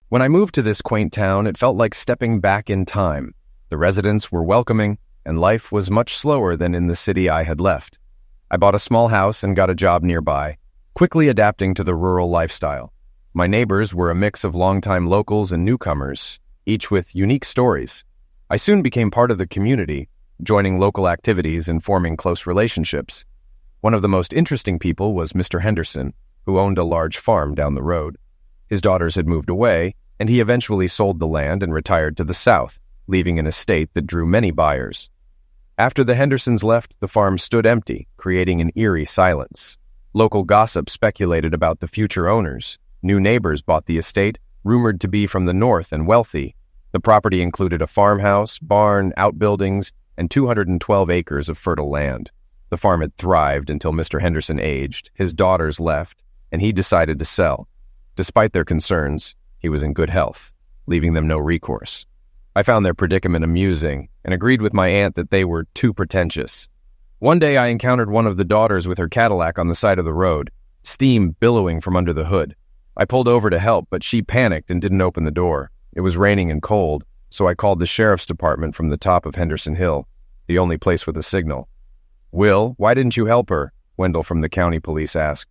When I moved to this quaint town, it felt like stepping back in time. The residents were welcoming, and life was much slower than in the city I had left. I bought a small house and got a job nearby, quickly adapting to the rural lifestyle. My neighbors were a mix of longtime locals and newcomers, each with unique stories. I soon became part of the community, joining local activities and forming close relationships. One of the most interesting people was Mr. Henderson, who owned a large farm down the road. His daughters had moved away, and he eventually sold the land and retired to the south, leaving an estate that drew many buyers. After the Hendersons left, the farm stood empty, creating an eerie silence. Local gossip speculated about the future owners. New neighbors bought the estate, rumored to be from the north and wealthy. The property included a farmhouse, barn, outbuildings, and 212 acres of fertile land. The farm had thrived until Mr. Henderson aged, his daughters left, and he decided to sell. Despite their concerns, he was in good health, leaving them no recourse. I found their predicament amusing and agreed with my aunt that they were too pretentious. One day I encountered one of the daughters with her Cadillac on the side of the road, steam billowing from under the hood. I pulled over to help, but she panicked and didn't open the door. It was raining and cold, so I called the sheriff's department from the top of Henderson Hill, the only place with a signal. "Will, why didn't you help her?" Wendell from the county police asked.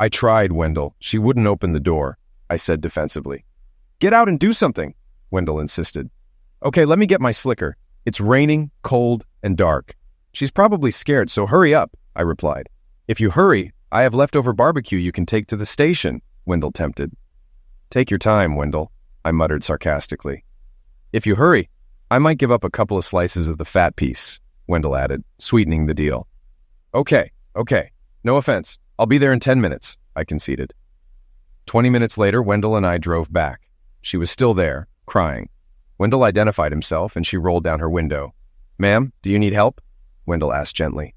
"I tried, Wendell. She wouldn't open the door," I said defensively. "Get out and do something," Wendell insisted. "Okay, let me get my slicker. It's raining, cold, and dark." "She's probably scared, so hurry up," I replied. "If you hurry, I have leftover barbecue you can take to the station," Wendell tempted. "Take your time, Wendell," I muttered sarcastically. "If you hurry, I might give up a couple of slices of the fat piece," Wendell added, sweetening the deal. Okay. No offense. I'll be there in 10 minutes, I conceded. 20 minutes later, Wendell and I drove back. She was still there, crying. Wendell identified himself, and she rolled down her window. "Ma'am, do you need help?" Wendell asked gently.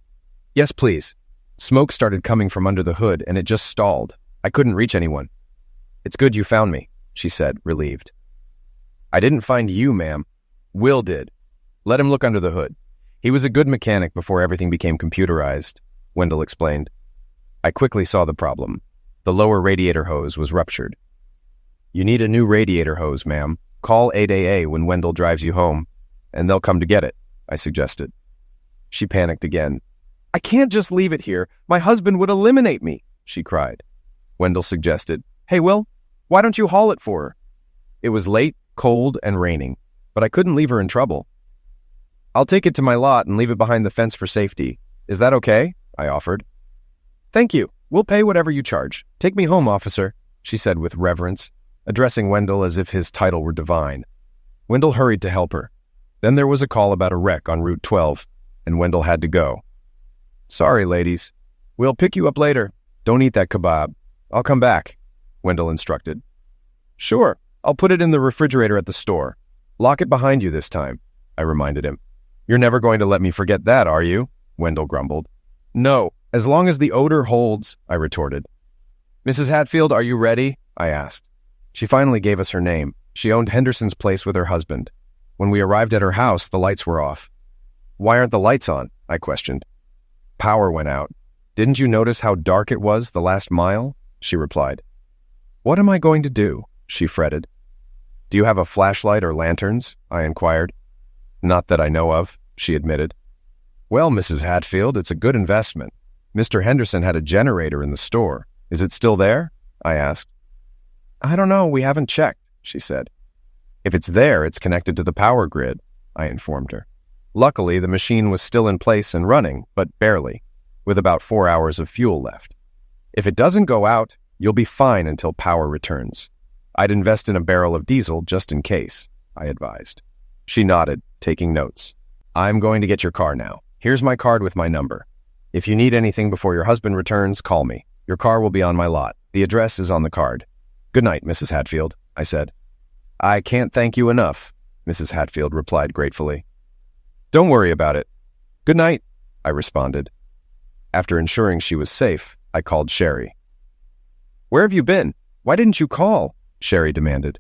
"Yes, please." Smoke started coming from under the hood, and it just stalled. I couldn't reach anyone. "It's good you found me," she said, relieved. "I didn't find you, ma'am. Will did. Let him look under the hood. He was a good mechanic before everything became computerized," Wendell explained. I quickly saw the problem. The lower radiator hose was ruptured. "You need a new radiator hose, ma'am. Call 8AA when Wendell drives you home, and they'll come to get it," I suggested. She panicked again. "I can't just leave it here. My husband would eliminate me," she cried. Wendell suggested, "Hey, Will, why don't you haul it for her?" It was late, cold, and raining, but I couldn't leave her in trouble. "I'll take it to my lot and leave it behind the fence for safety. Is that okay?" I offered. "Thank you. We'll pay whatever you charge. Take me home, officer," she said with reverence, addressing Wendell as if his title were divine. Wendell hurried to help her. Then there was a call about a wreck on Route 12, and Wendell had to go. "Sorry, ladies. We'll pick you up later. Don't eat that kebab. I'll come back," Wendell instructed. "Sure. I'll put it in the refrigerator at the store. Lock it behind you this time," I reminded him. "You're never going to let me forget that, are you?" Wendell grumbled. "No, as long as the odor holds," I retorted. "Mrs. Hatfield, are you ready?" I asked. She finally gave us her name. She owned Henderson's place with her husband. When we arrived at her house, the lights were off. "Why aren't the lights on?" I questioned. "Power went out. Didn't you notice how dark it was the last mile?" she replied. "What am I going to do?" she fretted. "Do you have a flashlight or lanterns?" I inquired. "Not that I know of," she admitted. "Well, Mrs. Hatfield, it's a good investment. Mr. Henderson had a generator in the store. Is it still there?" I asked. "I don't know. We haven't checked," she said. "If it's there, it's connected to the power grid," I informed her. Luckily, the machine was still in place and running, but barely, with about 4 hours of fuel left. "If it doesn't go out, you'll be fine until power returns. I'd invest in a barrel of diesel just in case," I advised. She nodded, taking notes. "I'm going to get your car now. Here's my card with my number. If you need anything before your husband returns, call me. Your car will be on my lot. The address is on the card. Good night, Mrs. Hatfield," I said. "I can't thank you enough," Mrs. Hatfield replied gratefully. "Don't worry about it. Good night," I responded. After ensuring she was safe, I called Sherry. "Where have you been? Why didn't you call?" Sherry demanded.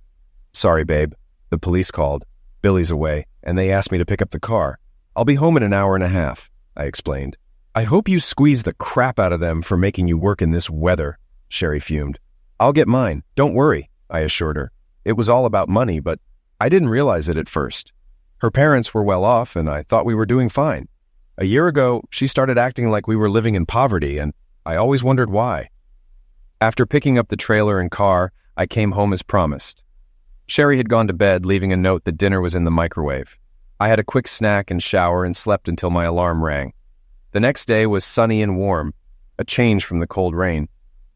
"Sorry, babe. The police called. Billy's away, and they asked me to pick up the car. I'll be home in an hour and a half," I explained. "I hope you squeeze the crap out of them for making you work in this weather," Sherry fumed. "I'll get mine. Don't worry," I assured her. It was all about money, but I didn't realize it at first. Her parents were well off, and I thought we were doing fine. A year ago, she started acting like we were living in poverty, and I always wondered why. After picking up the trailer and car, I came home as promised. Sherry had gone to bed, leaving a note that dinner was in the microwave. I had a quick snack and shower and slept until my alarm rang. The next day was sunny and warm, a change from the cold rain.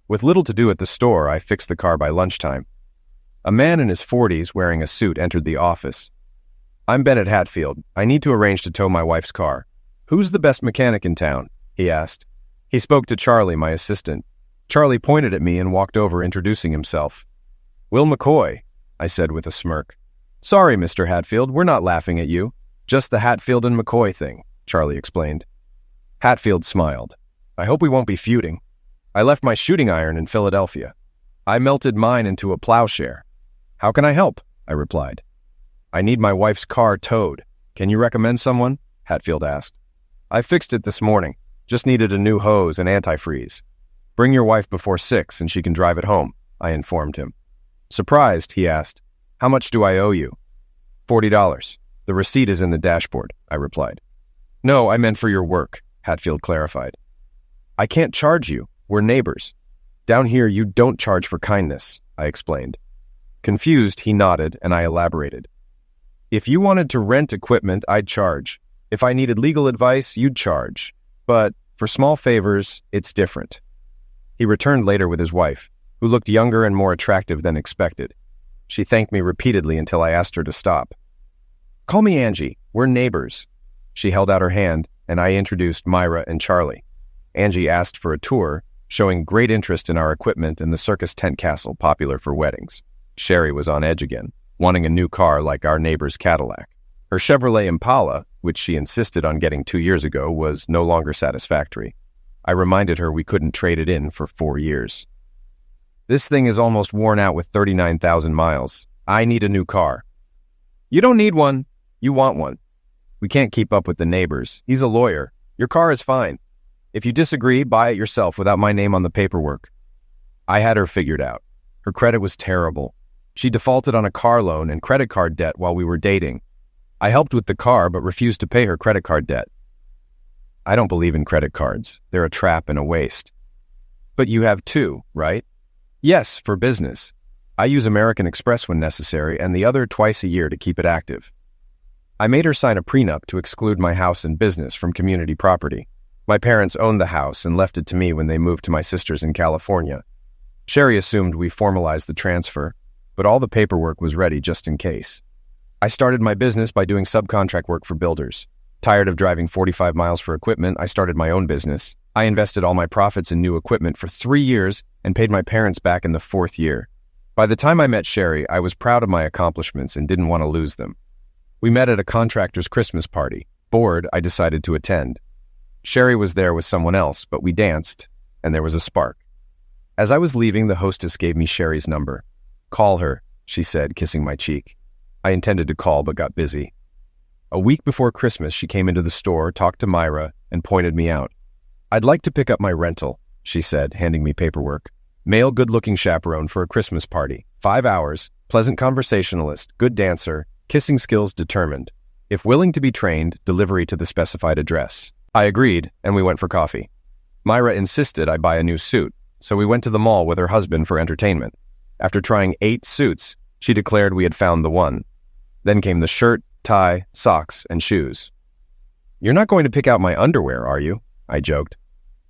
With little to do at the store, I fixed the car by lunchtime. A man in his 40s wearing a suit entered the office. "I'm Bennett Hatfield. I need to arrange to tow my wife's car. Who's the best mechanic in town?" he asked. He spoke to Charlie, my assistant. Charlie pointed at me and walked over, introducing himself. "Will McCoy," I said with a smirk. "Sorry, Mr. Hatfield, we're not laughing at you. Just the Hatfield and McCoy thing," Charlie explained. Hatfield smiled. "I hope we won't be feuding. I left my shooting iron in Philadelphia. I melted mine into a plowshare. How can I help?" I replied. "I need my wife's car towed. Can you recommend someone?" Hatfield asked. "I fixed it this morning. Just needed a new hose and antifreeze. Bring your wife before 6 and she can drive it home," I informed him. Surprised, he asked, "How much do I owe you?" $40. The receipt is in the dashboard," I replied. "No, I meant for your work," Hatfield clarified. "I can't charge you. We're neighbors. Down here, you don't charge for kindness," I explained. Confused, he nodded, and I elaborated. "If you wanted to rent equipment, I'd charge. If I needed legal advice, you'd charge. But for small favors, it's different." He returned later with his wife, who looked younger and more attractive than expected. She thanked me repeatedly until I asked her to stop. "Call me Angie. We're neighbors." She held out her hand, and I introduced Myra and Charlie. Angie asked for a tour, showing great interest in our equipment and the circus tent castle popular for weddings. Sherry was on edge again, wanting a new car like our neighbor's Cadillac. Her Chevrolet Impala, which she insisted on getting 2 years ago, was no longer satisfactory. I reminded her we couldn't trade it in for 4 years. "This thing is almost worn out with 39,000 miles. I need a new car." "You don't need one. You want one. We can't keep up with the neighbors. He's a lawyer. Your car is fine. If you disagree, buy it yourself without my name on the paperwork." I had her figured out. Her credit was terrible. She defaulted on a car loan and credit card debt while we were dating. I helped with the car but refused to pay her credit card debt. I don't believe in credit cards. They're a trap and a waste. "But you have 2, right?" "Yes, for business. I use American Express when necessary and the other twice a year to keep it active." I made her sign a prenup to exclude my house and business from community property. My parents owned the house and left it to me when they moved to my sister's in California. Sherry assumed we formalized the transfer, but all the paperwork was ready just in case. I started my business by doing subcontract work for builders. Tired of driving 45 miles for equipment, I started my own business. I invested all my profits in new equipment for 3 years and paid my parents back in the 4th year. By the time I met Sherry, I was proud of my accomplishments and didn't want to lose them. We met at a contractor's Christmas party. Bored, I decided to attend. Sherry was there with someone else, but we danced, and there was a spark. As I was leaving, the hostess gave me Sherry's number. "Call her," she said, kissing my cheek. I intended to call, but got busy. A week before Christmas, she came into the store, talked to Myra, and pointed me out. "I'd like to pick up my rental," she said, handing me paperwork. "Male good-looking chaperone for a Christmas party. 5 hours, pleasant conversationalist, good dancer, kissing skills determined. If willing to be trained, delivery to the specified address." I agreed, and we went for coffee. Myra insisted I buy a new suit, so we went to the mall with her husband for entertainment. After trying 8 suits, she declared we had found the one. Then came the shirt, tie, socks, and shoes. "You're not going to pick out my underwear, are you?" I joked.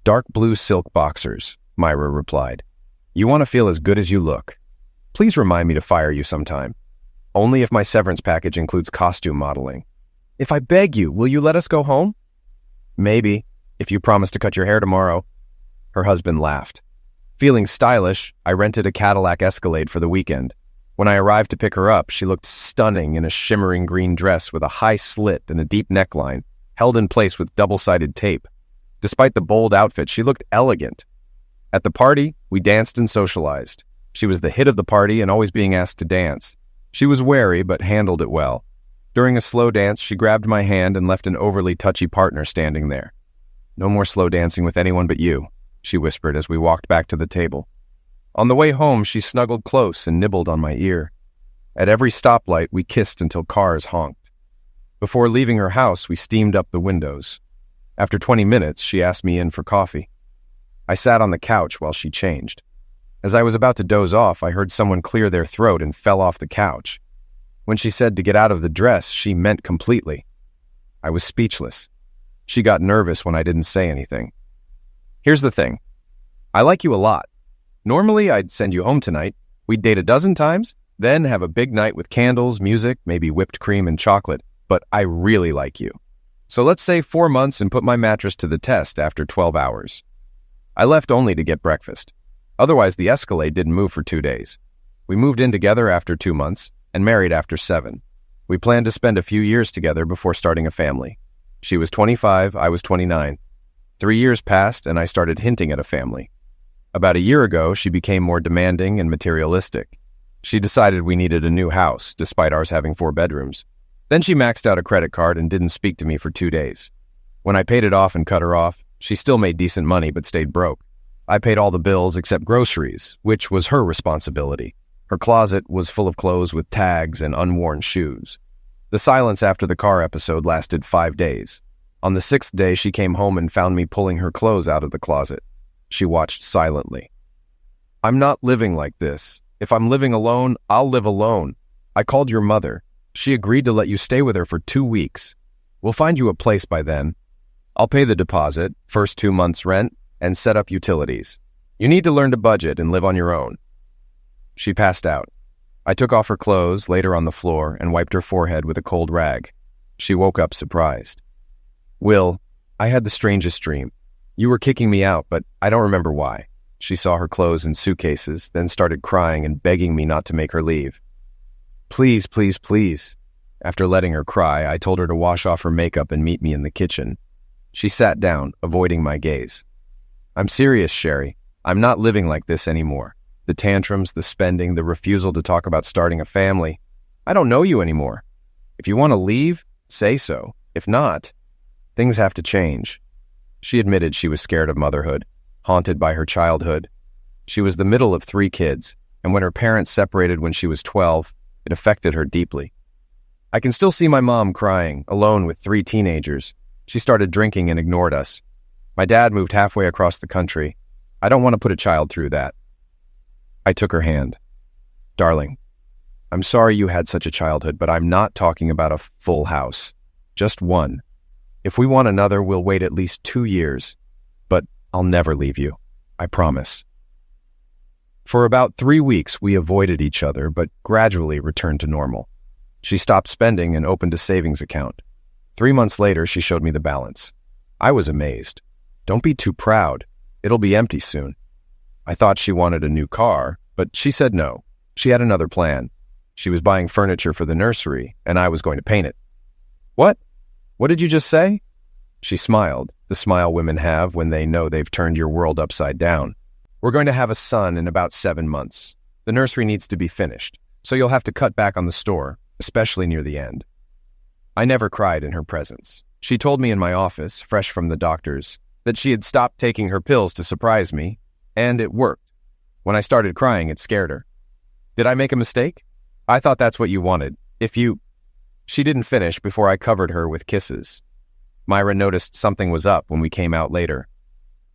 "Dark blue silk boxers," Myra replied. "You want to feel as good as you look. Please remind me to fire you sometime. Only if my severance package includes costume modeling." "If I beg you, will you let us go home?" "Maybe, if you promise to cut your hair tomorrow." Her husband laughed. Feeling stylish, I rented a Cadillac Escalade for the weekend. When I arrived to pick her up, she looked stunning in a shimmering green dress with a high slit and a deep neckline, held in place with double-sided tape. Despite the bold outfit, she looked elegant. At the party, we danced and socialized. She was the hit of the party and always being asked to dance. She was wary, but handled it well. During a slow dance, she grabbed my hand and left an overly touchy partner standing there. "No more slow dancing with anyone but you," she whispered as we walked back to the table. On the way home, she snuggled close and nibbled on my ear. At every stoplight, we kissed until cars honked. Before leaving her house, we steamed up the windows. After 20 minutes, she asked me in for coffee. I sat on the couch while she changed. As I was about to doze off, I heard someone clear their throat and fell off the couch. When she said to get out of the dress, she meant completely. I was speechless. She got nervous when I didn't say anything. Here's the thing. I like you a lot. Normally, I'd send you home tonight. We'd date a dozen times, then have a big night with candles, music, maybe whipped cream and chocolate. But I really like you. So let's say 4 months and put my mattress to the test after 12 hours. I left only to get breakfast. Otherwise, the Escalade didn't move for 2 days. We moved in together after 2 months and married after 7. We planned to spend a few years together before starting a family. She was 25, I was 29. 3 years passed and I started hinting at a family. About a year ago, she became more demanding and materialistic. She decided we needed a new house, despite ours having 4 bedrooms. Then she maxed out a credit card and didn't speak to me for 2 days. When I paid it off and cut her off, she still made decent money but stayed broke. I paid all the bills except groceries, which was her responsibility. Her closet was full of clothes with tags and unworn shoes. The silence after the car episode lasted 5 days. On the 6th day, she came home and found me pulling her clothes out of the closet. She watched silently. I'm not living like this. If I'm living alone, I'll live alone. I called your mother. She agreed to let you stay with her for 2 weeks. We'll find you a place by then. I'll pay the deposit, first 2 months' rent, and set up utilities. You need to learn to budget and live on your own. She passed out. I took off her clothes, laid her on the floor, and wiped her forehead with a cold rag. She woke up surprised. Will, I had the strangest dream. You were kicking me out, but I don't remember why. She saw her clothes in suitcases, then started crying and begging me not to make her leave. Please, please, please. After letting her cry, I told her to wash off her makeup and meet me in the kitchen. She sat down, avoiding my gaze. I'm serious, Sherry. I'm not living like this anymore. The tantrums, the spending, the refusal to talk about starting a family. I don't know you anymore. If you want to leave, say so. If not, things have to change. She admitted she was scared of motherhood, haunted by her childhood. She was the middle of 3 kids, and when her parents separated when she was 12, it affected her deeply. I can still see my mom crying, alone with 3 teenagers. She started drinking and ignored us. My dad moved halfway across the country. I don't want to put a child through that. I took her hand. Darling, I'm sorry you had such a childhood, but I'm not talking about a full house. Just 1. If we want another, we'll wait at least 2 years. But I'll never leave you. I promise. For about 3 weeks, we avoided each other, but gradually returned to normal. She stopped spending and opened a savings account. 3 months later, she showed me the balance. I was amazed. Don't be too proud. It'll be empty soon. I thought she wanted a new car, but she said no. She had another plan. She was buying furniture for the nursery, and I was going to paint it. What? What did you just say? She smiled, the smile women have when they know they've turned your world upside down. We're going to have a son in about 7 months. The nursery needs to be finished, so you'll have to cut back on the store, especially near the end. I never cried in her presence. She told me in my office, fresh from the doctor's, that she had stopped taking her pills to surprise me, and it worked. When I started crying, it scared her. Did I make a mistake? I thought that's what you wanted. She didn't finish before I covered her with kisses. Myra noticed something was up when we came out later.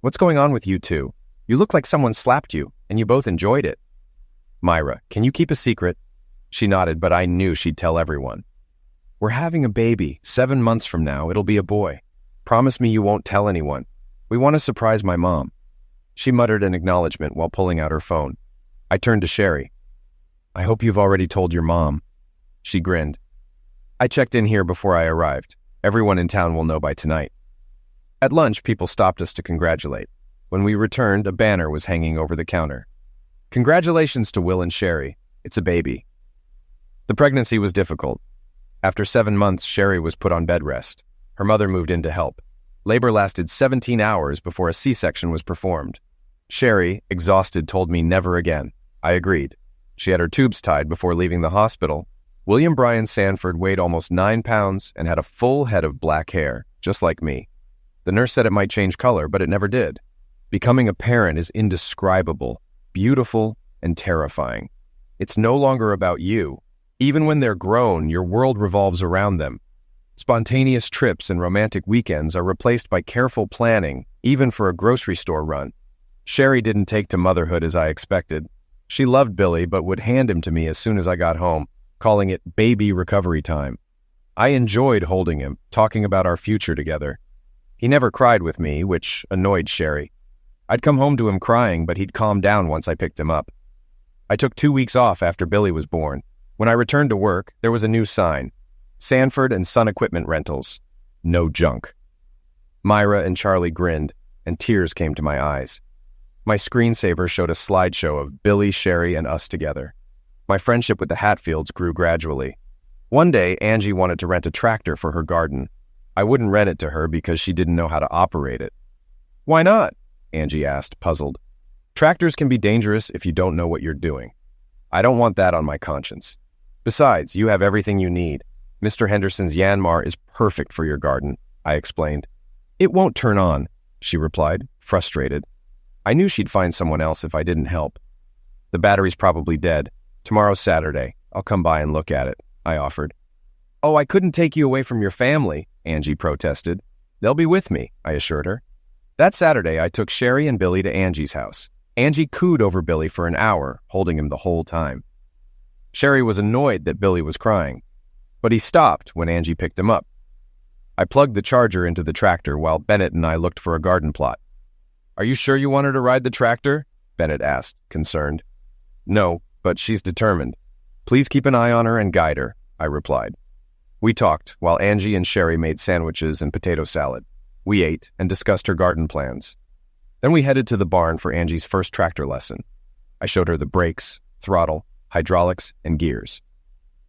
What's going on with you two? You look like someone slapped you, and you both enjoyed it. Myra, can you keep a secret? She nodded, but I knew she'd tell everyone. We're having a baby. 7 months from now, it'll be a boy. Promise me you won't tell anyone. We want to surprise my mom. She muttered an acknowledgement while pulling out her phone. I turned to Sherry. I hope you've already told your mom. She grinned. I checked in here before I arrived. Everyone in town will know by tonight. At lunch, people stopped us to congratulate. When we returned, a banner was hanging over the counter. Congratulations to Will and Sherry. It's a baby. The pregnancy was difficult. After 7 months, Sherry was put on bed rest. Her mother moved in to help. Labor lasted 17 hours before a C-section was performed. Sherry, exhausted, told me never again. I agreed. She had her tubes tied before leaving the hospital. William Bryan Sanford weighed almost 9 pounds and had a full head of black hair, just like me. The nurse said it might change color, but it never did. Becoming a parent is indescribable, beautiful, and terrifying. It's no longer about you. Even when they're grown, your world revolves around them. Spontaneous trips and romantic weekends are replaced by careful planning, even for a grocery store run. Sherry didn't take to motherhood as I expected. She loved Billy but would hand him to me as soon as I got home, calling it baby recovery time. I enjoyed holding him, talking about our future together. He never cried with me, which annoyed Sherry. I'd come home to him crying, but he'd calm down once I picked him up. I took 2 weeks off after Billy was born. When I returned to work, there was a new sign: Sanford and Son Equipment Rentals. No junk. Myra and Charlie grinned, and tears came to my eyes. My screensaver showed a slideshow of Billy, Sherry, and us together. My friendship with the Hatfields grew gradually. One day, Angie wanted to rent a tractor for her garden. I wouldn't rent it to her because she didn't know how to operate it. "Why not?" Angie asked, puzzled. "Tractors can be dangerous if you don't know what you're doing. I don't want that on my conscience. Besides, you have everything you need. Mr. Henderson's Yanmar is perfect for your garden," I explained. "It won't turn on," she replied, frustrated. I knew she'd find someone else if I didn't help. "The battery's probably dead. Tomorrow's Saturday. I'll come by and look at it," I offered. "Oh, I couldn't take you away from your family," Angie protested. "They'll be with me," I assured her. That Saturday, I took Sherry and Billy to Angie's house. Angie cooed over Billy for an hour, holding him the whole time. Sherry was annoyed that Billy was crying, but he stopped when Angie picked him up. I plugged the charger into the tractor while Bennett and I looked for a garden plot. "Are you sure you want her to ride the tractor?" Bennett asked, concerned. "No, but she's determined. Please keep an eye on her and guide her," I replied. We talked while Angie and Sherry made sandwiches and potato salad. We ate and discussed her garden plans. Then we headed to the barn for Angie's first tractor lesson. I showed her the brakes, throttle, hydraulics, and gears.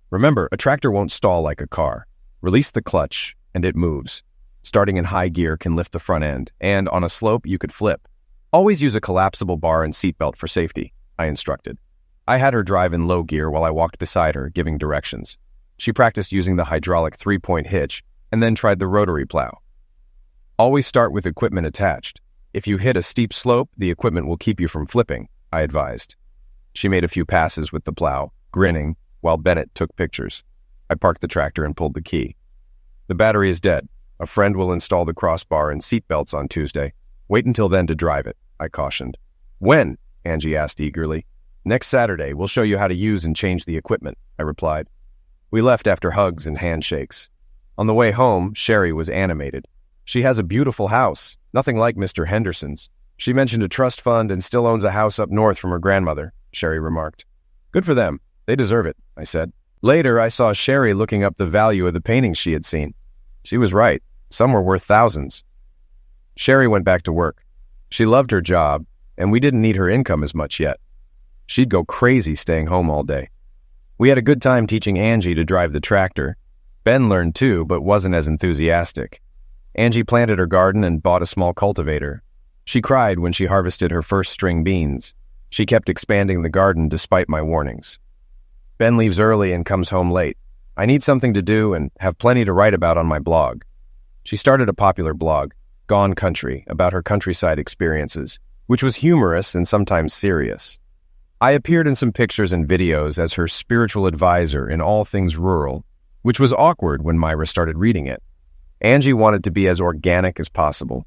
Remember, a tractor won't stall like a car. Release the clutch, and it moves. Starting in high gear can lift the front end, and on a slope, you could flip. Always use a collapsible bar and seatbelt for safety, I instructed. I had her drive in low gear while I walked beside her, giving directions. She practiced using the hydraulic 3-point hitch, and then tried the rotary plow. Always start with equipment attached. If you hit a steep slope, the equipment will keep you from flipping, I advised. She made a few passes with the plow, grinning, while Bennett took pictures. I parked the tractor and pulled the key. "The battery is dead. A friend will install the crossbar and seat belts on Tuesday. Wait until then to drive it," I cautioned. "When?" Angie asked eagerly. "Next Saturday, we'll show you how to use and change the equipment," I replied. We left after hugs and handshakes. On the way home, Sherry was animated. "She has a beautiful house, nothing like Mr. Henderson's. She mentioned a trust fund and still owns a house up north from her grandmother," Sherry remarked. "Good for them. They deserve it," I said. Later, I saw Sherry looking up the value of the paintings she had seen. She was right. Some were worth thousands. Sherry went back to work. She loved her job, and we didn't need her income as much yet. She'd go crazy staying home all day. We had a good time teaching Angie to drive the tractor. Ben learned too, but wasn't as enthusiastic. Angie planted her garden and bought a small cultivator. She cried when she harvested her first string beans. She kept expanding the garden despite my warnings. Ben leaves early and comes home late. I need something to do and have plenty to write about on my blog. She started a popular blog, Gone Country, about her countryside experiences, which was humorous and sometimes serious. I appeared in some pictures and videos as her spiritual advisor in all things rural, which was awkward when Myra started reading it. Angie wanted to be as organic as possible.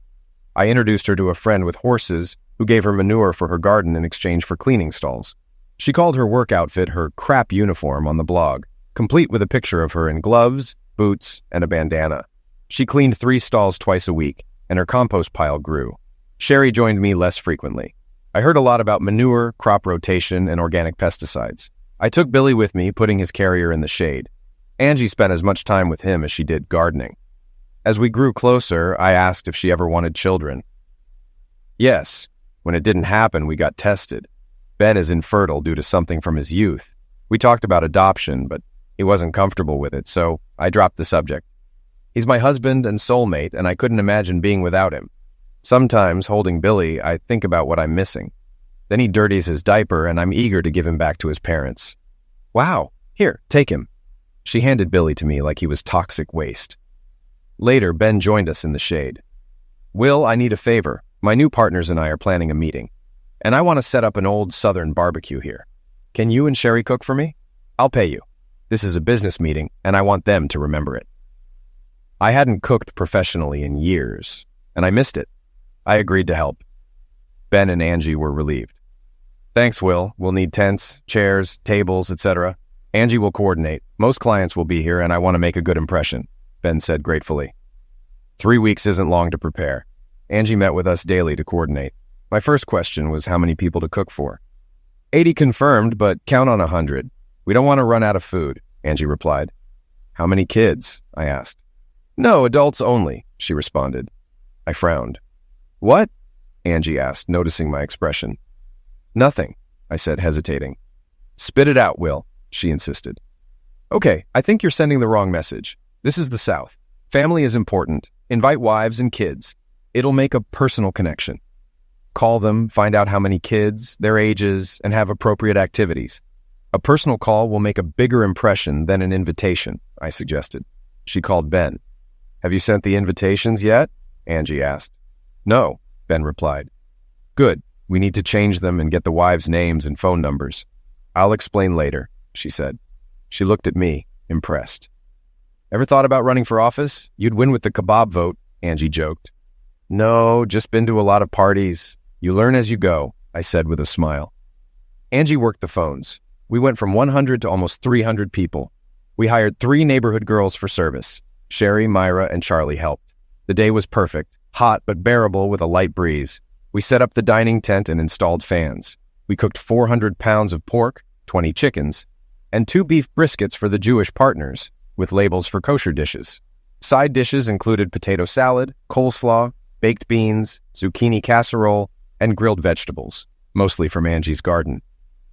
I introduced her to a friend with horses who gave her manure for her garden in exchange for cleaning stalls. She called her work outfit her crap uniform on the blog, complete with a picture of her in gloves, boots, and a bandana. She cleaned 3 stalls twice a week, and her compost pile grew. Sherry joined me less frequently. I heard a lot about manure, crop rotation, and organic pesticides. I took Billy with me, putting his carrier in the shade. Angie spent as much time with him as she did gardening. As we grew closer, I asked if she ever wanted children. Yes. When it didn't happen, we got tested. Ben is infertile due to something from his youth. We talked about adoption, but he wasn't comfortable with it, so I dropped the subject. He's my husband and soulmate, and I couldn't imagine being without him. Sometimes, holding Billy, I think about what I'm missing. Then he dirties his diaper, and I'm eager to give him back to his parents. "Wow, here, take him." She handed Billy to me like he was toxic waste. Later, Ben joined us in the shade. "Will, I need a favor. My new partners and I are planning a meeting, and I want to set up an old Southern barbecue here. Can you and Sherry cook for me? I'll pay you." This is a business meeting, and I want them to remember it. I hadn't cooked professionally in years, and I missed it. I agreed to help. Ben and Angie were relieved. Thanks, Will. We'll need tents, chairs, tables, etc. Angie will coordinate. Most clients will be here, and I want to make a good impression, Ben said gratefully. 3 weeks isn't long to prepare. Angie met with us daily to coordinate. My first question was how many people to cook for. 80 confirmed, but count on 100. We don't want to run out of food, Angie replied. How many kids? I asked. No, adults only, she responded. I frowned. What? Angie asked, noticing my expression. Nothing, I said, hesitating. Spit it out, Will, she insisted. Okay, I think you're sending the wrong message. This is the South. Family is important. Invite wives and kids. It'll make a personal connection. Call them, find out how many kids, their ages, and have appropriate activities. A personal call will make a bigger impression than an invitation, I suggested. She called Ben. Have you sent the invitations yet? Angie asked. No, Ben replied. Good. We need to change them and get the wives' names and phone numbers. I'll explain later, she said. She looked at me, impressed. Ever thought about running for office? You'd win with the kebab vote, Angie joked. No, just been to a lot of parties. You learn as you go, I said with a smile. Angie worked the phones. We went from 100 to almost 300 people. We hired 3 neighborhood girls for service. Sherry, Myra, and Charlie helped. The day was perfect, hot but bearable with a light breeze. We set up the dining tent and installed fans. We cooked 400 pounds of pork, 20 chickens, and 2 beef briskets for the Jewish partners, with labels for kosher dishes. Side dishes included potato salad, coleslaw, baked beans, zucchini casserole, and grilled vegetables, mostly from Angie's garden.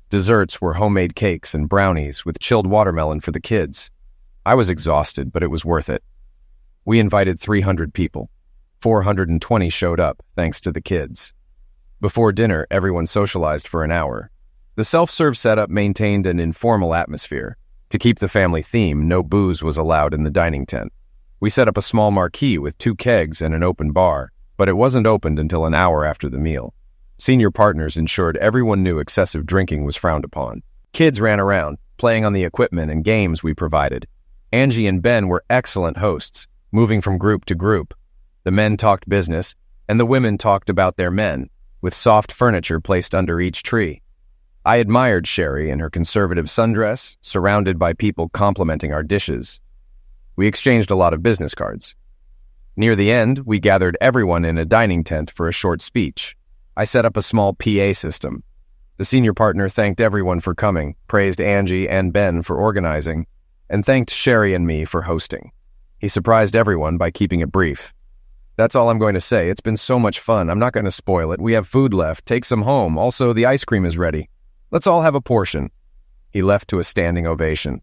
Desserts were homemade cakes and brownies with chilled watermelon for the kids. I was exhausted, but it was worth it. We invited 300 people. 420 showed up, thanks to the kids. Before dinner, everyone socialized for an hour. The self-serve setup maintained an informal atmosphere. To keep the family theme, no booze was allowed in the dining tent. We set up a small marquee with 2 kegs and an open bar, but it wasn't opened until an hour after the meal. Senior partners ensured everyone knew excessive drinking was frowned upon. Kids ran around, playing on the equipment and games we provided. Angie and Ben were excellent hosts, moving from group to group. The men talked business, and the women talked about their men, with soft furniture placed under each tree. I admired Sherry in her conservative sundress, surrounded by people complimenting our dishes. We exchanged a lot of business cards. Near the end, we gathered everyone in a dining tent for a short speech. I set up a small PA system. The senior partner thanked everyone for coming, praised Angie and Ben for organizing, and thanked Sherry and me for hosting. He surprised everyone by keeping it brief. That's all I'm going to say. It's been so much fun. I'm not going to spoil it. We have food left. Take some home. Also, the ice cream is ready. Let's all have a portion. He left to a standing ovation.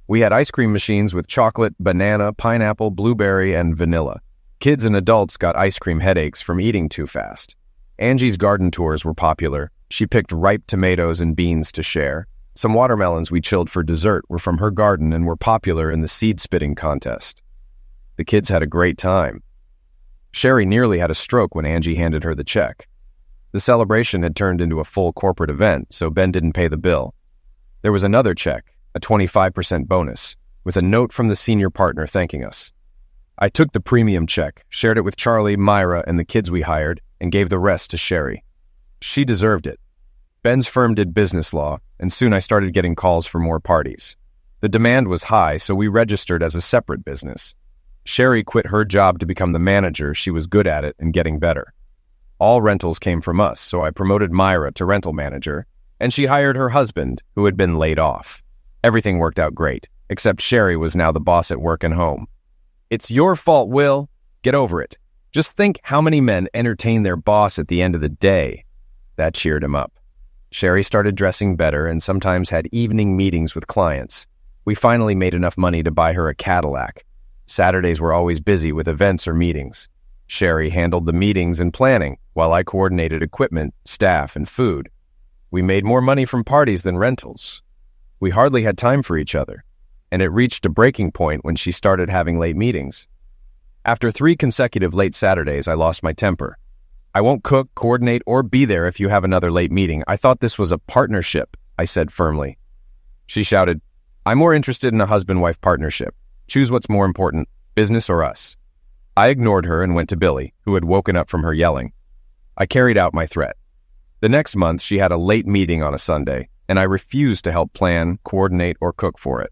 We had ice cream machines with chocolate, banana, pineapple, blueberry, and vanilla. Kids and adults got ice cream headaches from eating too fast. Angie's garden tours were popular. She picked ripe tomatoes and beans to share. Some watermelons we chilled for dessert were from her garden and were popular in the seed-spitting contest. The kids had a great time. Sherry nearly had a stroke when Angie handed her the check. The celebration had turned into a full corporate event, so Ben didn't pay the bill. There was another check, a 25% bonus, with a note from the senior partner thanking us. I took the premium check, shared it with Charlie, Myra, and the kids we hired, and gave the rest to Sherry. She deserved it. Ben's firm did business law, and soon I started getting calls for more parties. The demand was high, so we registered as a separate business. Sherry quit her job to become the manager. She was good at it and getting better. All rentals came from us, so I promoted Myra to rental manager, and she hired her husband, who had been laid off. Everything worked out great, except Sherry was now the boss at work and home. It's your fault, Will. Get over it. Just think how many men entertain their boss at the end of the day. That cheered him up. Sherry started dressing better and sometimes had evening meetings with clients. We finally made enough money to buy her a Cadillac. Saturdays were always busy with events or meetings. Sherry handled the meetings and planning, while I coordinated equipment, staff, and food. We made more money from parties than rentals. We hardly had time for each other, and it reached a breaking point when she started having late meetings. After 3 consecutive late Saturdays, I lost my temper. I won't cook, coordinate, or be there if you have another late meeting. I thought this was a partnership, I said firmly. She shouted, I'm more interested in a husband-wife partnership. Choose what's more important, business or us. I ignored her and went to Billy, who had woken up from her yelling. I carried out my threat. The next month, she had a late meeting on a Sunday, and I refused to help plan, coordinate, or cook for it.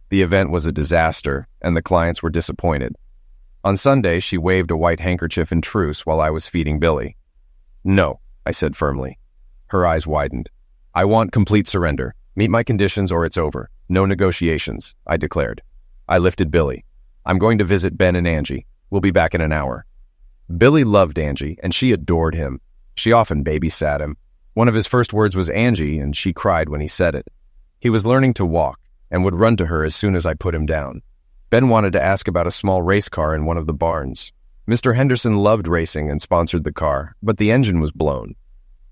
The event was a disaster, and the clients were disappointed. On Sunday, she waved a white handkerchief in truce while I was feeding Billy. No, I said firmly. Her eyes widened. I want complete surrender. Meet my conditions or it's over. No negotiations, I declared. I lifted Billy. I'm going to visit Ben and Angie. We'll be back in an hour. Billy loved Angie, and she adored him. She often babysat him. One of his first words was Angie, and she cried when he said it. He was learning to walk, and would run to her as soon as I put him down. Ben wanted to ask about a small race car in one of the barns. Mr. Henderson loved racing and sponsored the car, but the engine was blown.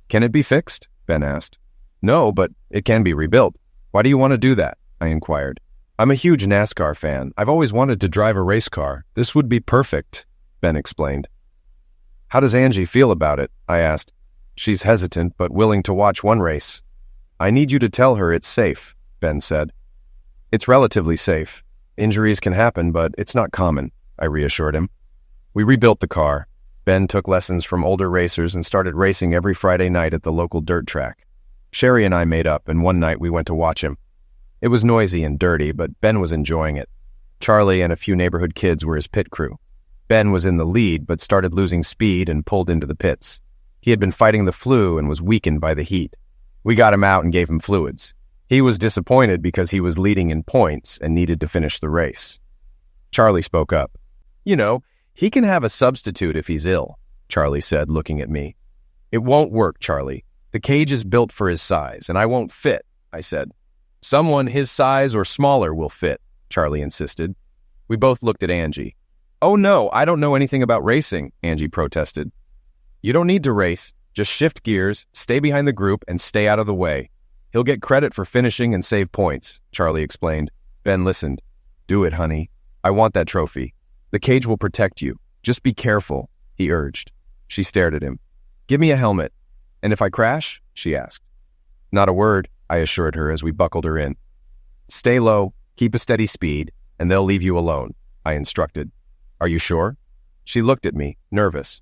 Can it be fixed? Ben asked. No, but it can be rebuilt. Why do you want to do that? I inquired. I'm a huge NASCAR fan. I've always wanted to drive a race car. This would be perfect, Ben explained. How does Angie feel about it? I asked. She's hesitant, but willing to watch one race. I need you to tell her it's safe, Ben said. It's relatively safe. Injuries can happen, but it's not common, I reassured him. We rebuilt the car. Ben took lessons from older racers and started racing every Friday night at the local dirt track. Sherry and I made up, and one night we went to watch him. It was noisy and dirty, but Ben was enjoying it. Charlie and a few neighborhood kids were his pit crew. Ben was in the lead, but started losing speed and pulled into the pits. He had been fighting the flu and was weakened by the heat. We got him out and gave him fluids. He was disappointed because he was leading in points and needed to finish the race. Charlie spoke up. You know, he can have a substitute if he's ill, Charlie said, looking at me. It won't work, Charlie. The cage is built for his size, and I won't fit, I said. Someone his size or smaller will fit, Charlie insisted. We both looked at Angie. Oh no, I don't know anything about racing, Angie protested. You don't need to race. Just shift gears, stay behind the group, and stay out of the way. He'll get credit for finishing and save points, Charlie explained. Ben listened. Do it, honey. I want that trophy. The cage will protect you. Just be careful, he urged. She stared at him. Give me a helmet. And if I crash? She asked. Not a word, I assured her as we buckled her in. Stay low, keep a steady speed, and they'll leave you alone, I instructed. Are you sure? She looked at me, nervous.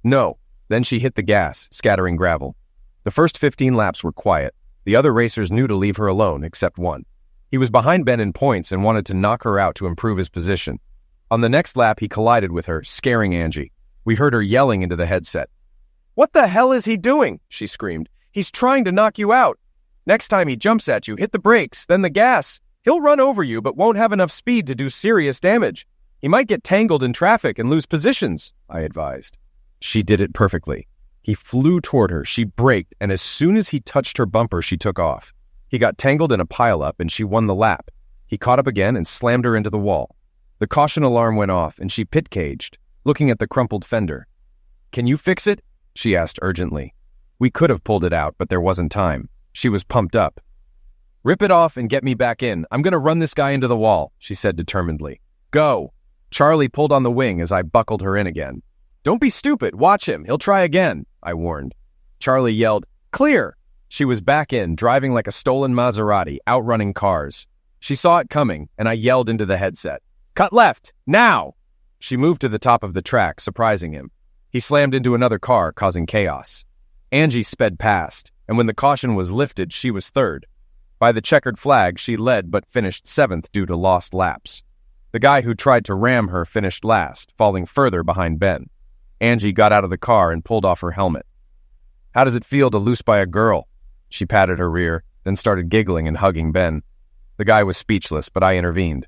No. Then she hit the gas, scattering gravel. The first 15 laps were quiet. The other racers knew to leave her alone, except one. He was behind Ben in points and wanted to knock her out to improve his position. On the next lap, he collided with her, scaring Angie. We heard her yelling into the headset. What the hell is he doing? She screamed. He's trying to knock you out. Next time he jumps at you, hit the brakes, then the gas. He'll run over you, but won't have enough speed to do serious damage. He might get tangled in traffic and lose positions, I advised. She did it perfectly. He flew toward her, she braked, and as soon as he touched her bumper, she took off. He got tangled in a pileup, and she won the lap. He caught up again and slammed her into the wall. The caution alarm went off, and she pit-caged, looking at the crumpled fender. Can you fix it? She asked urgently. We could have pulled it out, but there wasn't time. She was pumped up. Rip it off and get me back in. I'm going to run this guy into the wall, she said determinedly. Go. Charlie pulled on the wing as I buckled her in again. Don't be stupid. Watch him. He'll try again, I warned. Charlie yelled, Clear! She was back in, driving like a stolen Maserati, outrunning cars. She saw it coming, and I yelled into the headset. Cut left! Now! She moved to the top of the track, surprising him. He slammed into another car, causing chaos. Angie sped past, and when the caution was lifted, she was third. By the checkered flag, she led but finished seventh due to lost laps. The guy who tried to ram her finished last, falling further behind Ben. Angie got out of the car and pulled off her helmet. How does it feel to loose by a girl? She patted her rear, then started giggling and hugging Ben. The guy was speechless, but I intervened.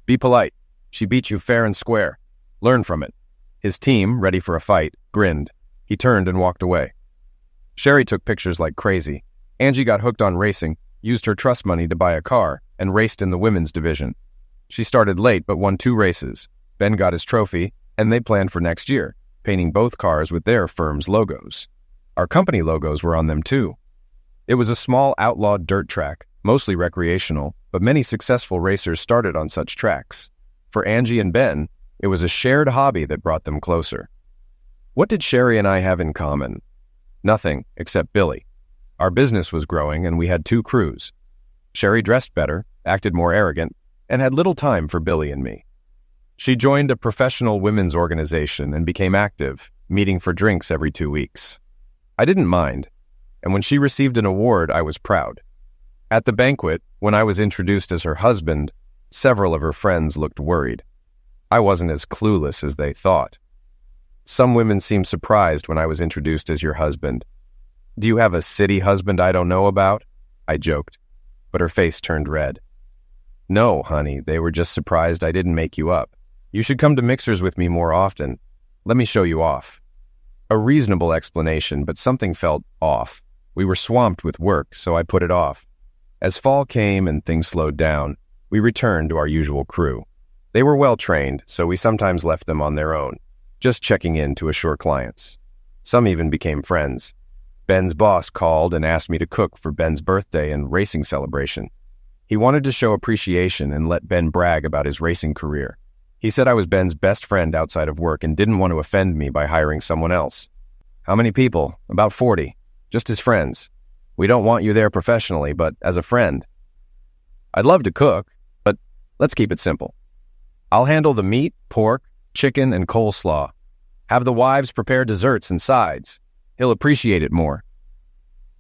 Be polite. She beat you fair and square. Learn from it. His team, ready for a fight, grinned. He turned and walked away. Sherry took pictures like crazy. Angie got hooked on racing, used her trust money to buy a car, and raced in the women's division. She started late but won 2 races. Ben got his trophy, and they planned for next year, painting both cars with their firm's logos. Our company logos were on them too. It was a small outlawed dirt track, mostly recreational, but many successful racers started on such tracks. For Angie and Ben, it was a shared hobby that brought them closer. What did Sherry and I have in common? Nothing, except Billy. Our business was growing and we had 2 crews. Sherry dressed better, acted more arrogant, and had little time for Billy and me. She joined a professional women's organization and became active, meeting for drinks every 2 weeks. I didn't mind, and when she received an award, I was proud. At the banquet, when I was introduced as her husband, several of her friends looked worried. I wasn't as clueless as they thought. Some women seemed surprised when I was introduced as your husband. "Do you have a city husband I don't know about?" I joked, but her face turned red. "No, honey, they were just surprised I didn't make you up. You should come to mixers with me more often. Let me show you off." A reasonable explanation, but something felt off. We were swamped with work, so I put it off. As fall came and things slowed down, we returned to our usual crew. They were well trained, so we sometimes left them on their own, just checking in to assure clients. Some even became friends. Ben's boss called and asked me to cook for Ben's birthday and racing celebration. He wanted to show appreciation and let Ben brag about his racing career. He said I was Ben's best friend outside of work and didn't want to offend me by hiring someone else. "How many people?" "About 40. Just as friends. We don't want you there professionally, but as a friend." "I'd love to cook, but let's keep it simple. I'll handle the meat, pork, chicken, and coleslaw. Have the wives prepare desserts and sides. He'll appreciate it more."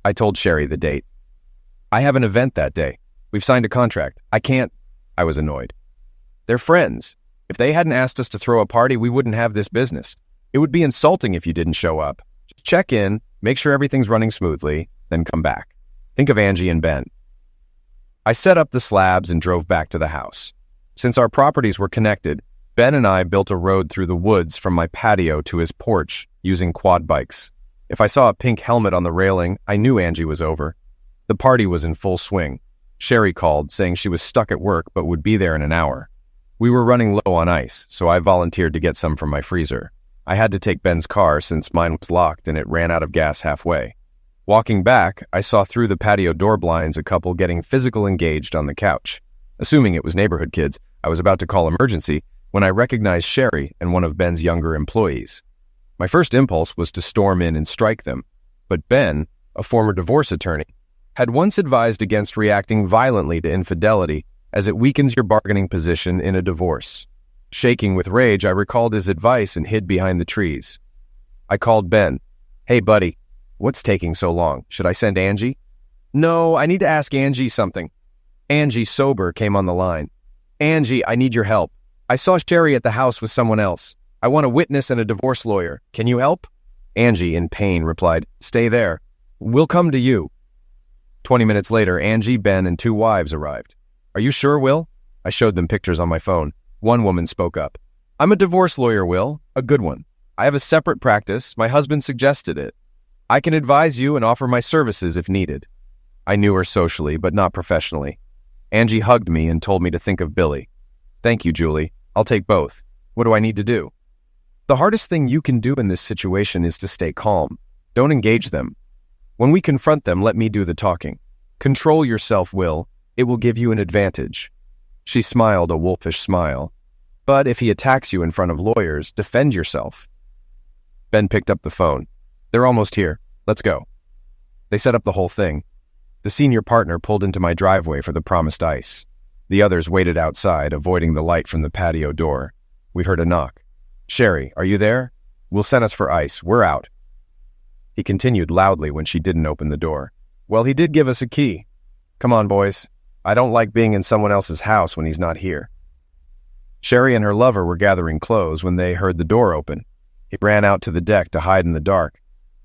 I told Sherry the date. "I have an event that day. We've signed a contract. I can't." I was annoyed. "They're friends. If they hadn't asked us to throw a party, we wouldn't have this business. It would be insulting if you didn't show up. Just check in, make sure everything's running smoothly, then come back. Think of Angie and Ben." I set up the slabs and drove back to the house. Since our properties were connected, Ben and I built a road through the woods from my patio to his porch using quad bikes. If I saw a pink helmet on the railing, I knew Angie was over. The party was in full swing. Sherry called, saying she was stuck at work but would be there in an hour. We were running low on ice, so I volunteered to get some from my freezer. I had to take Ben's car since mine was locked and it ran out of gas halfway. Walking back, I saw through the patio door blinds a couple getting physical engaged on the couch. Assuming it was neighborhood kids, I was about to call emergency when I recognized Sherry and one of Ben's younger employees. My first impulse was to storm in and strike them, but Ben, a former divorce attorney, had once advised against reacting violently to infidelity as it weakens your bargaining position in a divorce. Shaking with rage, I recalled his advice and hid behind the trees. I called Ben. "Hey, buddy, what's taking so long? Should I send Angie?" "No, I need to ask Angie something." Angie, sober, came on the line. "Angie, I need your help. I saw Sherry at the house with someone else. I want a witness and a divorce lawyer. Can you help?" Angie, in pain, replied, "Stay there. We'll come to you." 20 minutes later, Angie, Ben, and 2 wives arrived. "Are you sure, Will?" I showed them pictures on my phone. One woman spoke up. "I'm a divorce lawyer, Will. A good one. I have a separate practice. My husband suggested it. I can advise you and offer my services if needed." I knew her socially, but not professionally. Angie hugged me and told me to think of Billy. "Thank you, Julie. I'll take both. What do I need to do?" "The hardest thing you can do in this situation is to stay calm. Don't engage them. When we confront them, let me do the talking. Control yourself, Will. It will give you an advantage." She smiled a wolfish smile. "But if he attacks you in front of lawyers, defend yourself." Ben picked up the phone. "They're almost here. Let's go." They set up the whole thing. The senior partner pulled into my driveway for the promised ice. The others waited outside, avoiding the light from the patio door. We heard a knock. "Sherry, are you there? Will send us for ice. We're out." He continued loudly when she didn't open the door. "Well, he did give us a key. Come on, boys. I don't like being in someone else's house when he's not here." Sherry and her lover were gathering clothes when they heard the door open. He ran out to the deck to hide in the dark.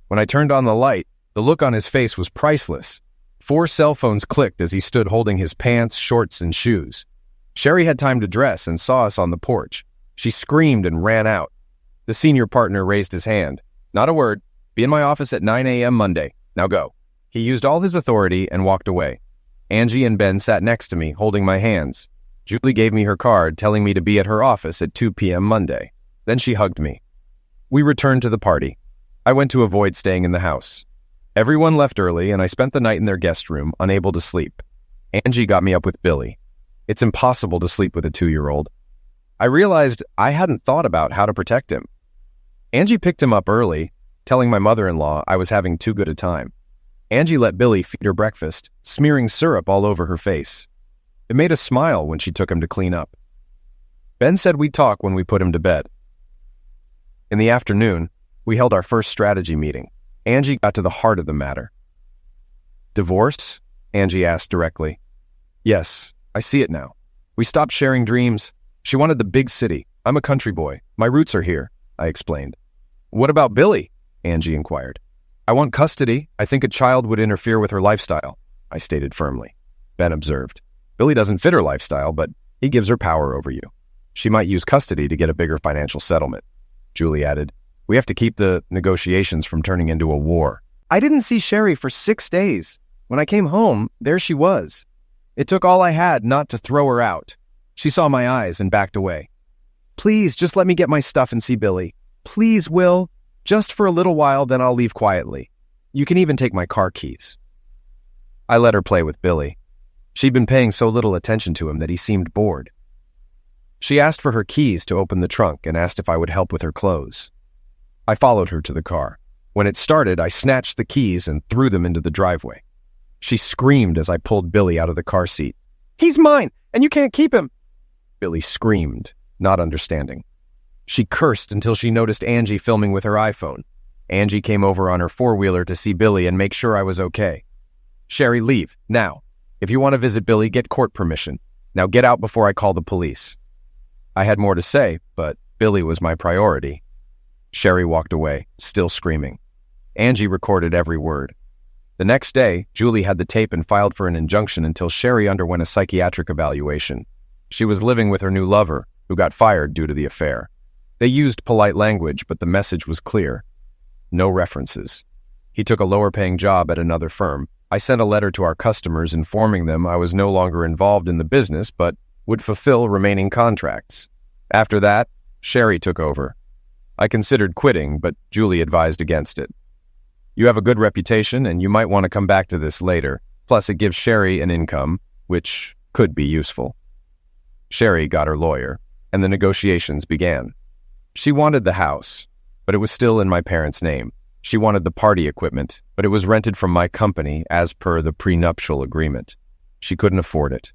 When I turned on the light, the look on his face was priceless. 4 cell phones clicked as he stood holding his pants, shorts, and shoes. Sherry had time to dress and saw us on the porch. She screamed and ran out. The senior partner raised his hand. "Not a word. Be in my office at 9 a.m. Monday. Now go." He used all his authority and walked away. Angie and Ben sat next to me, holding my hands. Julie gave me her card, telling me to be at her office at 2 p.m. Monday. Then she hugged me. We returned to the party. I went to avoid staying in the house. Everyone left early, and I spent the night in their guest room, unable to sleep. Angie got me up with Billy. It's impossible to sleep with a 2-year-old. I realized I hadn't thought about how to protect him. Angie picked him up early, telling my mother-in-law I was having too good a time. Angie let Billy feed her breakfast, smearing syrup all over her face. It made us smile when she took him to clean up. Ben said we'd talk when we put him to bed. In the afternoon, we held our first strategy meeting. Angie got to the heart of the matter. Divorce? Angie asked directly. Yes, I see it now. We stopped sharing dreams. She wanted the big city. I'm a country boy. My roots are here, I explained. What about Billy? Angie inquired. I want custody. I think a child would interfere with her lifestyle, I stated firmly. Ben observed. Billy doesn't fit her lifestyle, but he gives her power over you. She might use custody to get a bigger financial settlement. Julie added, we have to keep the negotiations from turning into a war. I didn't see Sherry for 6 days. When I came home, there she was. It took all I had not to throw her out. She saw my eyes and backed away. Please, just let me get my stuff and see Billy. Please, Will. Just for a little while, then I'll leave quietly. You can even take my car keys. I let her play with Billy. She'd been paying so little attention to him that he seemed bored. She asked for her keys to open the trunk and asked if I would help with her clothes. I followed her to the car. When it started, I snatched the keys and threw them into the driveway. She screamed as I pulled Billy out of the car seat. He's mine, and you can't keep him. Billy screamed, not understanding. She cursed until she noticed Angie filming with her iPhone. Angie came over on her four-wheeler to see Billy and make sure I was okay. Sherry, leave, now. If you want to visit Billy, get court permission. Now get out before I call the police. I had more to say, but Billy was my priority. Sherry walked away, still screaming. Angie recorded every word. The next day, Julie had the tape and filed for an injunction until Sherry underwent a psychiatric evaluation. She was living with her new lover, who got fired due to the affair. They used polite language, but the message was clear. No references. He took a lower-paying job at another firm. I sent a letter to our customers informing them I was no longer involved in the business, but would fulfill remaining contracts. After that, Sherry took over. I considered quitting, but Julie advised against it. You have a good reputation, and you might want to come back to this later. Plus, it gives Sherry an income, which could be useful. Sherry got her lawyer, and the negotiations began. She wanted the house, but it was still in my parents' name. She wanted the party equipment, but it was rented from my company as per the prenuptial agreement. She couldn't afford it.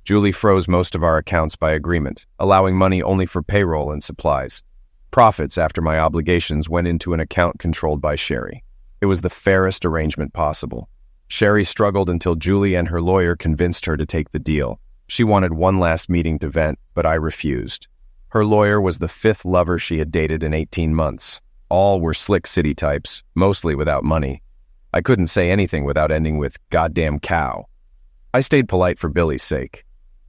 Julie froze most of our accounts by agreement, allowing money only for payroll and supplies. Profits after my obligations went into an account controlled by Sherry. It was the fairest arrangement possible. Sherry struggled until Julie and her lawyer convinced her to take the deal. She wanted one last meeting to vent, but I refused. Her lawyer was the 5th lover she had dated in 18 months. All were slick city types, mostly without money. I couldn't say anything without ending with goddamn cow. I stayed polite for Billy's sake.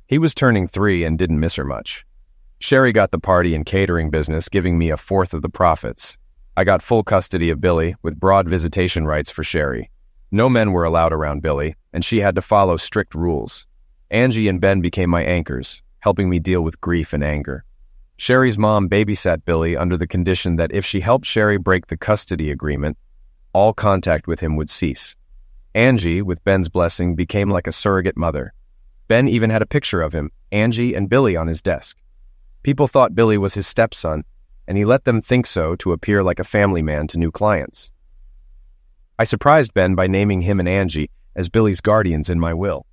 He was turning 3 and didn't miss her much. Sherry got the party and catering business, giving me 1/4 of the profits. I got full custody of Billy, with broad visitation rights for Sherry. No men were allowed around Billy, and she had to follow strict rules. Angie and Ben became my anchors, helping me deal with grief and anger. Sherry's mom babysat Billy under the condition that if she helped Sherry break the custody agreement, all contact with him would cease. Angie, with Ben's blessing, became like a surrogate mother. Ben even had a picture of him, Angie and Billy, on his desk. People thought Billy was his stepson, and he let them think so to appear like a family man to new clients. I surprised Ben by naming him and Angie as Billy's guardians in my will.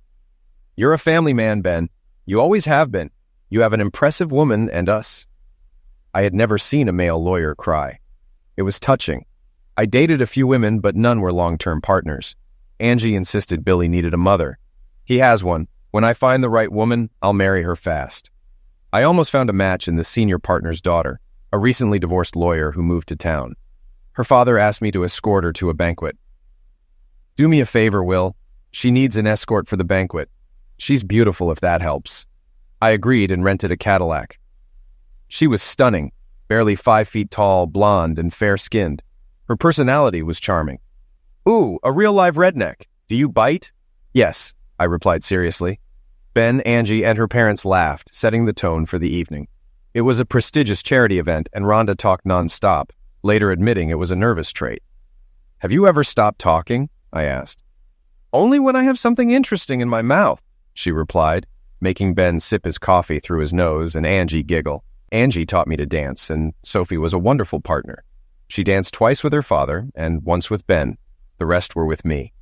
You're a family man, Ben. You always have been. You have an impressive woman and us. I had never seen a male lawyer cry. It was touching. I dated a few women, but none were long-term partners. Angie insisted Billy needed a mother. He has one. When I find the right woman, I'll marry her fast. I almost found a match in the senior partner's daughter, a recently divorced lawyer who moved to town. Her father asked me to escort her to a banquet. Do me a favor, Will. She needs an escort for the banquet. She's beautiful if that helps. I agreed and rented a Cadillac. She was stunning, barely 5 feet tall, blonde, and fair-skinned. Her personality was charming. Ooh, a real-live redneck. Do you bite? Yes, I replied seriously. Ben, Angie, and her parents laughed, setting the tone for the evening. It was a prestigious charity event, and Rhonda talked nonstop, later admitting it was a nervous trait. Have you ever stopped talking? I asked. Only when I have something interesting in my mouth, she replied, making Ben sip his coffee through his nose and Angie giggle. Angie taught me to dance, and Sophie was a wonderful partner. She danced twice with her father and once with Ben. The rest were with me.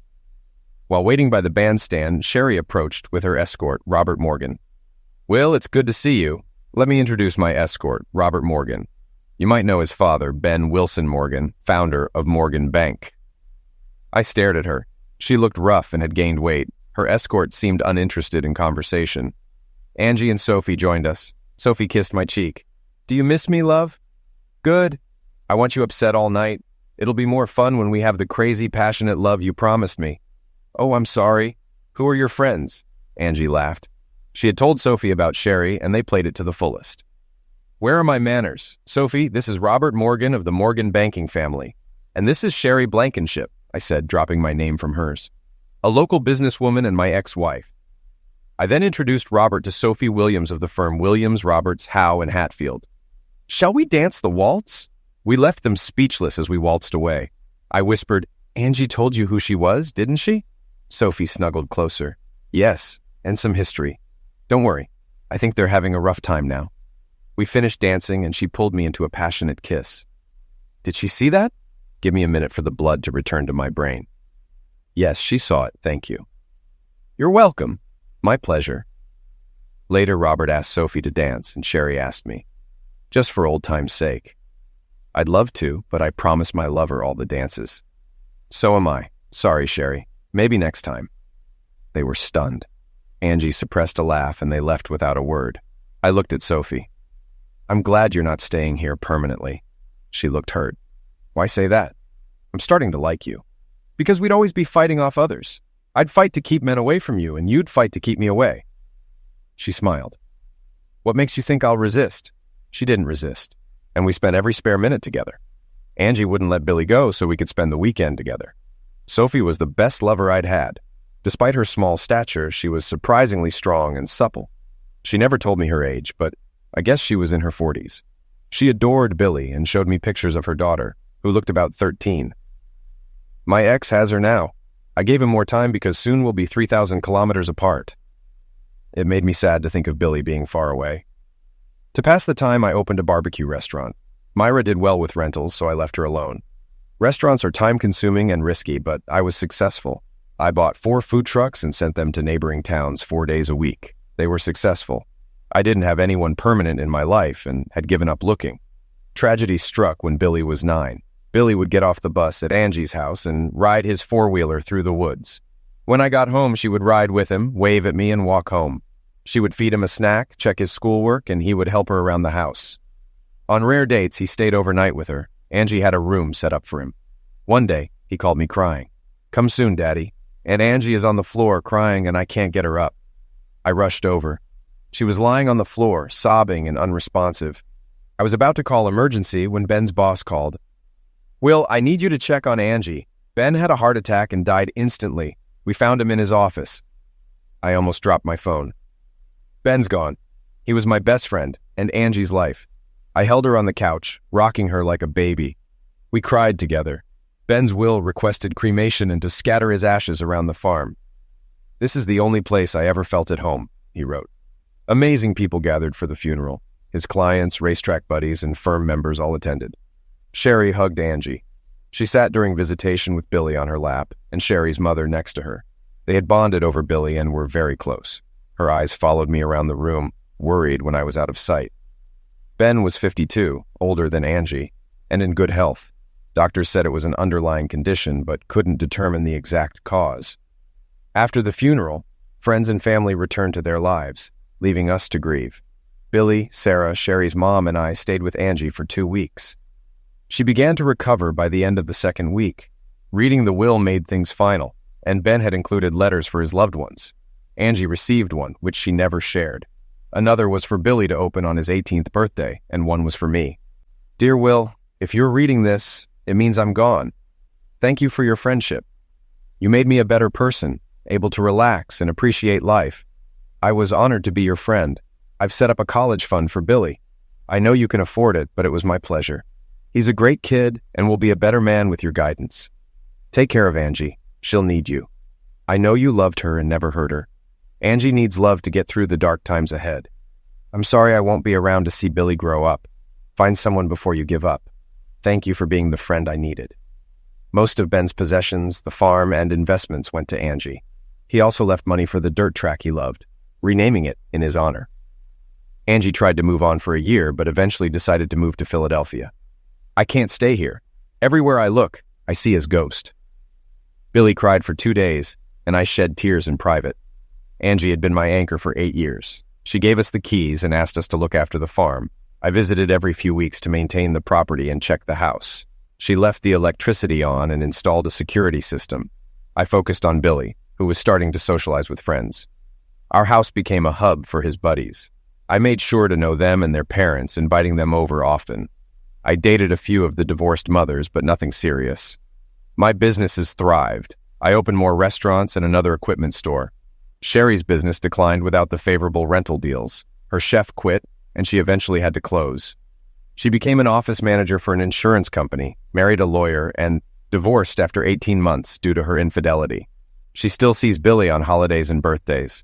While waiting by the bandstand, Sherry approached with her escort, Robert Morgan. "Will, it's good to see you. Let me introduce my escort, Robert Morgan. You might know his father, Ben Wilson Morgan, founder of Morgan Bank." I stared at her. She looked rough and had gained weight. Her escort seemed uninterested in conversation. Angie and Sophie joined us. Sophie kissed my cheek. "Do you miss me, love?" "Good. I want you upset all night. It'll be more fun when we have the crazy, passionate love you promised me." "Oh, I'm sorry. Who are your friends?" Angie laughed. She had told Sophie about Sherry, and they played it to the fullest. "Where are my manners? Sophie, this is Robert Morgan of the Morgan banking family. And this is Sherry Blankenship," I said, dropping my name from hers. "A local businesswoman and my ex-wife." I then introduced Robert to Sophie Williams of the firm Williams, Roberts, Howe, and Hatfield. "Shall we dance the waltz?" We left them speechless as we waltzed away. I whispered, "Angie told you who she was, didn't she?" Sophie snuggled closer. "Yes, and some history. Don't worry, I think they're having a rough time now." We finished dancing, and she pulled me into a passionate kiss. Did she see that? Give me a minute for the blood to return to my brain. Yes, she saw it, thank you. "You're welcome. My pleasure." Later, Robert asked Sophie to dance, and Sherry asked me. Just for old time's sake. I'd love to, but I promised my lover all the dances. "So am I. Sorry, Sherry. Maybe next time." They were stunned. Angie suppressed a laugh, and they left without a word. I looked at Sophie. "I'm glad you're not staying here permanently." She looked hurt. "Why say that?" "I'm starting to like you." "Because we'd always be fighting off others. I'd fight to keep men away from you, and you'd fight to keep me away." She smiled. "What makes you think I'll resist?" She didn't resist, and we spent every spare minute together. Angie wouldn't let Billy go so we could spend the weekend together. Sophie was the best lover I'd had. Despite her small stature, she was surprisingly strong and supple. She never told me her age, but I guess she was in her 40s. She adored Billy and showed me pictures of her daughter, who looked about 13. My ex has her now. I gave him more time because soon we'll be 3,000 kilometers apart. It made me sad to think of Billy being far away. To pass the time, I opened a barbecue restaurant. Myra did well with rentals, so I left her alone. Restaurants are time-consuming and risky, but I was successful. I bought 4 food trucks and sent them to neighboring towns 4 days a week. They were successful. I didn't have anyone permanent in my life and had given up looking. Tragedy struck when Billy was 9. Billy would get off the bus at Angie's house and ride his four-wheeler through the woods. When I got home, she would ride with him, wave at me, and walk home. She would feed him a snack, check his schoolwork, and he would help her around the house. On rare dates, he stayed overnight with her. Angie had a room set up for him. One day, he called me crying. "Come soon, Daddy. And Angie is on the floor crying and I can't get her up." I rushed over. She was lying on the floor, sobbing and unresponsive. I was about to call emergency when Ben's boss called. "Will, I need you to check on Angie. Ben had a heart attack and died instantly. We found him in his office." I almost dropped my phone. "Ben's gone. He was my best friend and Angie's life. I held her on the couch, rocking her like a baby. We cried together. Ben's will requested cremation and to scatter his ashes around the farm. This is the only place I ever felt at home," he wrote. Amazing people gathered for the funeral. His clients, racetrack buddies, and firm members all attended. Sherry hugged Angie. She sat during visitation with Billy on her lap, and Sherry's mother next to her. They had bonded over Billy and were very close. Her eyes followed me around the room, worried when I was out of sight. Ben was 52, older than Angie, and in good health. Doctors said it was an underlying condition, but couldn't determine the exact cause. After the funeral, friends and family returned to their lives, leaving us to grieve. Billy, Sarah, Sherry's mom, and I stayed with Angie for 2 weeks. She began to recover by the end of the second week. Reading the will made things final, and Ben had included letters for his loved ones. Angie received one, which she never shared. Another was for Billy to open on his 18th birthday, and one was for me. "Dear Will, if you're reading this, it means I'm gone. Thank you for your friendship. You made me a better person, able to relax and appreciate life. I was honored to be your friend. I've set up a college fund for Billy. I know you can afford it, but it was my pleasure. He's a great kid and will be a better man with your guidance. Take care of Angie. She'll need you. I know you loved her and never hurt her. Angie needs love to get through the dark times ahead. I'm sorry I won't be around to see Billy grow up. Find someone before you give up. Thank you for being the friend I needed." Most of Ben's possessions, the farm, and investments went to Angie. He also left money for the dirt track he loved, renaming it in his honor. Angie tried to move on for a year, but eventually decided to move to Philadelphia. I can't stay here. Everywhere I look, I see his ghost. Billy cried for 2 days, and I shed tears in private. Angie had been my anchor for 8 years. She gave us the keys and asked us to look after the farm. I visited every few weeks to maintain the property and check the house. She left the electricity on and installed a security system. I focused on Billy, who was starting to socialize with friends. Our house became a hub for his buddies. I made sure to know them and their parents, inviting them over often. I dated a few of the divorced mothers, but nothing serious. My businesses thrived. I opened more restaurants and another equipment store. Sherry's business declined without the favorable rental deals. Her chef quit, and she eventually had to close. She became an office manager for an insurance company, married a lawyer, and divorced after 18 months due to her infidelity. She still sees Billy on holidays and birthdays.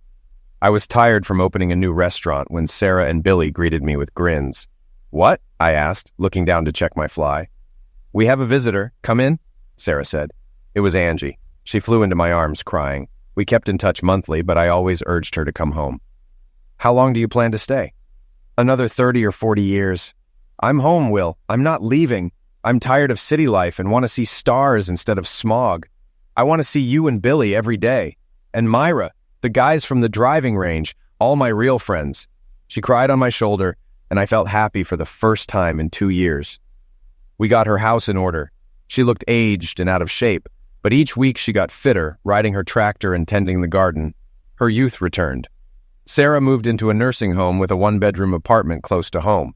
I was tired from opening a new restaurant when Sarah and Billy greeted me with grins. "What?" I asked, looking down to check my fly. "We have a visitor. Come in," Sarah said. It was Angie. She flew into my arms, crying. We kept in touch monthly, but I always urged her to come home. "How long do you plan to stay?" "Another 30 or 40 years. I'm home, Will. I'm not leaving. I'm tired of city life and want to see stars instead of smog. I want to see you and Billy every day. And Myra, the guys from the driving range, all my real friends." She cried on my shoulder, and I felt happy for the first time in 2 years. We got her house in order. She looked aged and out of shape, but each week she got fitter, riding her tractor and tending the garden. Her youth returned. Sarah moved into a nursing home with a 1-bedroom apartment close to home.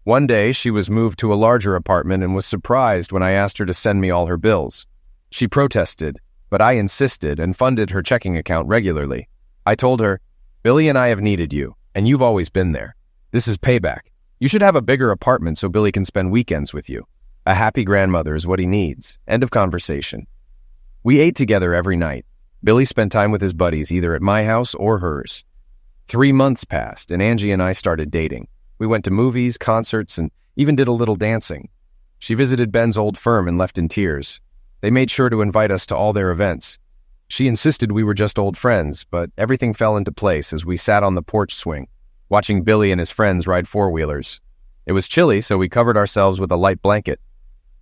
One day, she was moved to a larger apartment and was surprised when I asked her to send me all her bills. She protested, but I insisted and funded her checking account regularly. I told her, "Billy and I have needed you, and you've always been there. This is payback. You should have a bigger apartment so Billy can spend weekends with you. A happy grandmother is what he needs." End of conversation. We ate together every night. Billy spent time with his buddies either at my house or hers. 3 months passed, and Angie and I started dating. We went to movies, concerts, and even did a little dancing. She visited Ben's old firm and left in tears. They made sure to invite us to all their events. She insisted we were just old friends, but everything fell into place as we sat on the porch swing, watching Billy and his friends ride four-wheelers. It was chilly, so we covered ourselves with a light blanket.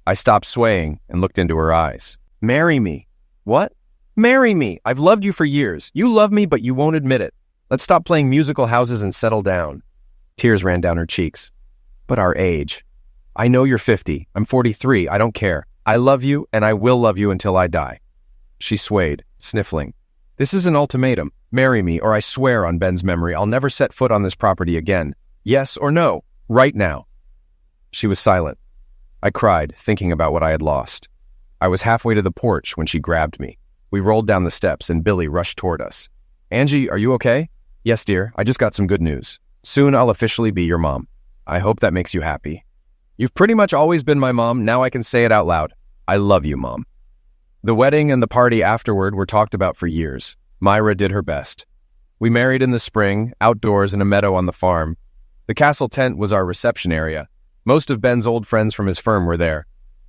I stopped swaying and looked into her eyes. "Marry me." "What?" "Marry me. I've loved you for years. You love me, but you won't admit it. Let's stop playing musical houses and settle down." Tears ran down her cheeks. "But our age. I know you're 50. I'm 43. I don't care. I love you, and I will love you until I die." She swayed, sniffling. "This is an ultimatum. Marry me, or I swear on Ben's memory I'll never set foot on this property again. Yes or no, right now." She was silent. I cried, thinking about what I had lost. I was halfway to the porch when she grabbed me. We rolled down the steps, and Billy rushed toward us. "Angie, are you okay?" "Yes, dear. I just got some good news. Soon I'll officially be your mom. I hope that makes you happy." "You've pretty much always been my mom. Now I can say it out loud. I love you, Mom." The wedding and the party afterward were talked about for years. Myra did her best. We married in the spring, outdoors in a meadow on the farm. The castle tent was our reception area. Most of Ben's old friends from his firm were there.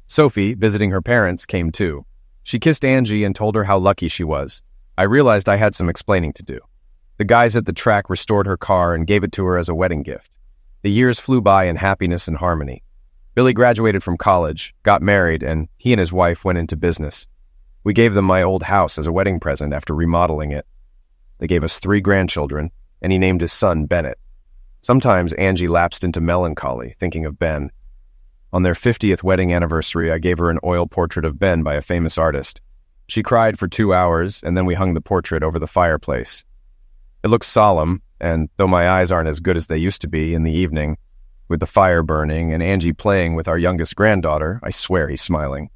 Sophie, visiting her parents, came too. She kissed Angie and told her how lucky she was. I realized I had some explaining to do. The guys at the track restored her car and gave it to her as a wedding gift. The years flew by in happiness and harmony. Billy graduated from college, got married, and he and his wife went into business. We gave them my old house as a wedding present after remodeling it. They gave us 3 grandchildren, and he named his son Bennett. Sometimes Angie lapsed into melancholy, thinking of Ben. On their 50th wedding anniversary, I gave her an oil portrait of Ben by a famous artist. She cried for 2 hours, and then we hung the portrait over the fireplace. It looks solemn, and though my eyes aren't as good as they used to be in the evening, with the fire burning and Angie playing with our youngest granddaughter, I swear he's smiling.